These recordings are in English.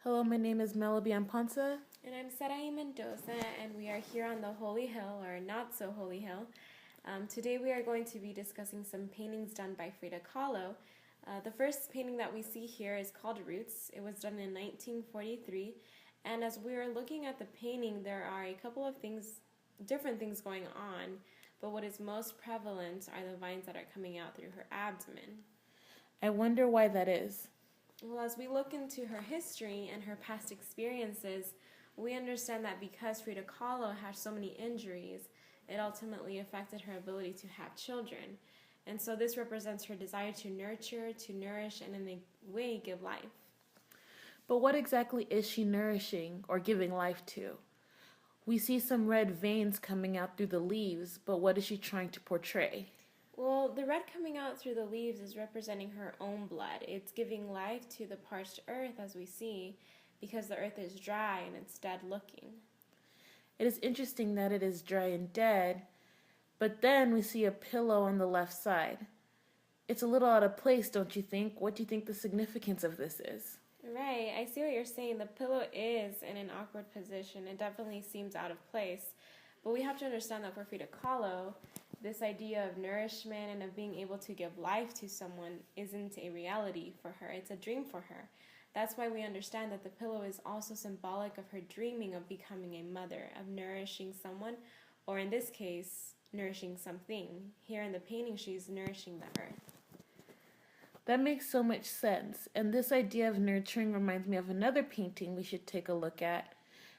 Hello, my name is Melabi Amponsah. And I'm Sarai Mendoza, and we are here on the Holy Hill, or not so Holy Hill. Today we are going to be discussing some paintings done by Frida Kahlo. The first painting that we see here is called Roots. It was done in 1943, and as we are looking at the painting, there are a couple of different things going on, but what is most prevalent are the vines that are coming out through her abdomen. I wonder why that is. Well, as we look into her history and her past experiences, we understand that because Frida Kahlo had so many injuries, it ultimately affected her ability to have children. And so this represents her desire to nurture, to nourish, and in a way give life. But what exactly is she nourishing or giving life to? We see some red veins coming out through the leaves, but what is she trying to portray? Well, the red coming out through the leaves is representing her own blood. It's giving life to the parched earth, as we see, because the earth is dry and it's dead looking. It is interesting that it is dry and dead, but then we see a pillow on the left side. It's a little out of place, don't you think? What do you think the significance of this is? Right, I see what you're saying. The pillow is in an awkward position. It definitely seems out of place. But we have to understand that for Frida Kahlo, this idea of nourishment and of being able to give life to someone isn't a reality for her. It's a dream for her. That's why we understand that the pillow is also symbolic of her dreaming of becoming a mother, of nourishing someone, or in this case, nourishing something. Here in the painting, she's nourishing the earth. That makes so much sense, and this idea of nurturing reminds me of another painting we should take a look at.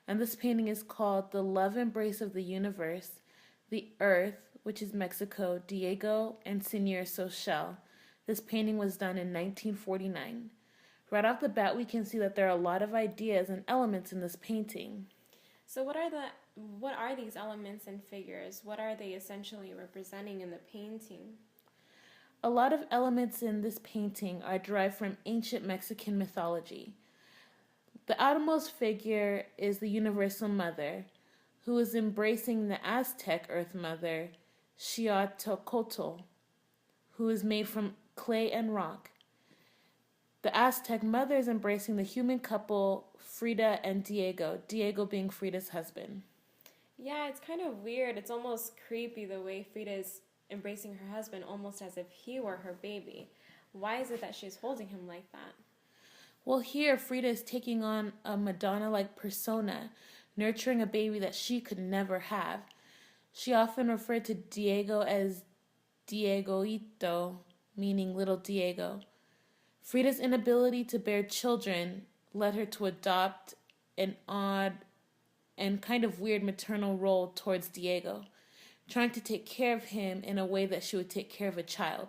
And this painting is called The Love Embrace of the Universe, the Earth, which is Mexico, Diego and Señor Xolotl. This painting was done in 1949. Right off the bat, we can see that there are a lot of ideas and elements in this painting. So what are these elements and figures? What are they essentially representing in the painting? A lot of elements in this painting are derived from ancient Mexican mythology. The outermost figure is the Universal Mother, who is embracing the Aztec Earth Mother, Xolotl, who is made from clay and rock. The Aztec mother is embracing the human couple Frida and Diego being Frida's husband. Yeah, it's kind of weird. It's almost creepy the way Frida is embracing her husband almost as if he were her baby. Why is it that she's holding him like that? Well, here Frida is taking on a Madonna-like persona, nurturing a baby that she could never have. She often referred to Diego as Diegoito, meaning little Diego. Frida's inability to bear children led her to adopt an odd and kind of weird maternal role towards Diego, trying to take care of him in a way that she would take care of a child.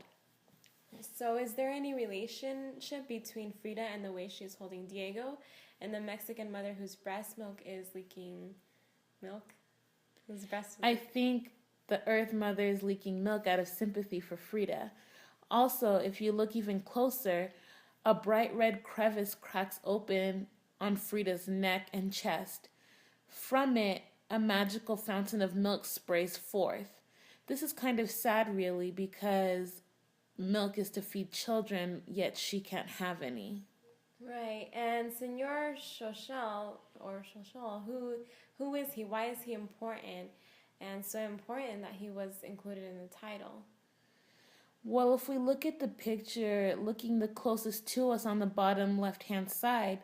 So is there any relationship between Frida and the way she's holding Diego and the Mexican mother whose breast milk is leaking milk? Whose breast milk? I think the Earth Mother is leaking milk out of sympathy for Frida. Also, if you look even closer, a bright red crevice cracks open on Frida's neck and chest. From it, a magical fountain of milk sprays forth. This is kind of sad, really, because milk is to feed children, yet she can't have any. Right, and Senor Xolotl, or Xolotl, who is he? Why is he important? And so important that he was included in the title. Well, if we look at the picture, looking the closest to us on the bottom left-hand side,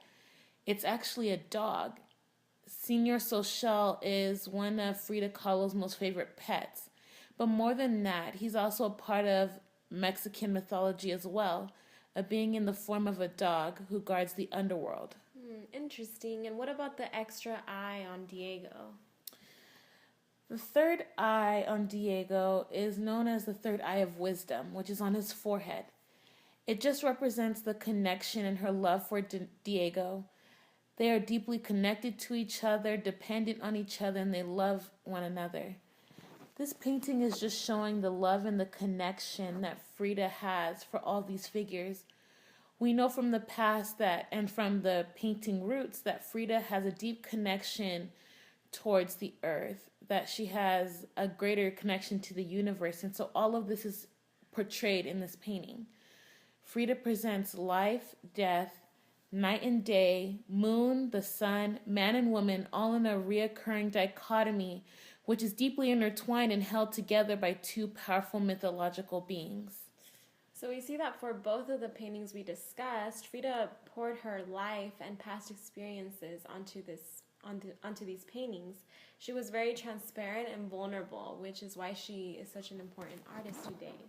it's actually a dog. Senor Xolotl is one of Frida Kahlo's most favorite pets. But more than that, he's also a part of Mexican mythology as well, a being in the form of a dog who guards the underworld. Interesting. And what about the extra eye on Diego? The third eye on Diego is known as the third eye of wisdom, which is on his forehead. It just represents the connection and her love for Diego. They are deeply connected to each other, dependent on each other, and they love one another. This painting is just showing the love and the connection that Frida has for all these figures. We know from the past that, and from the painting roots, that Frida has a deep connection towards the earth, that she has a greater connection to the universe, and so all of this is portrayed in this painting. Frida presents life, death, night and day, moon, the sun, man and woman, all in a reoccurring dichotomy, which is deeply intertwined and held together by two powerful mythological beings. So we see that for both of the paintings we discussed, Frida poured her life and past experiences onto these paintings. She was very transparent and vulnerable, which is why she is such an important artist today.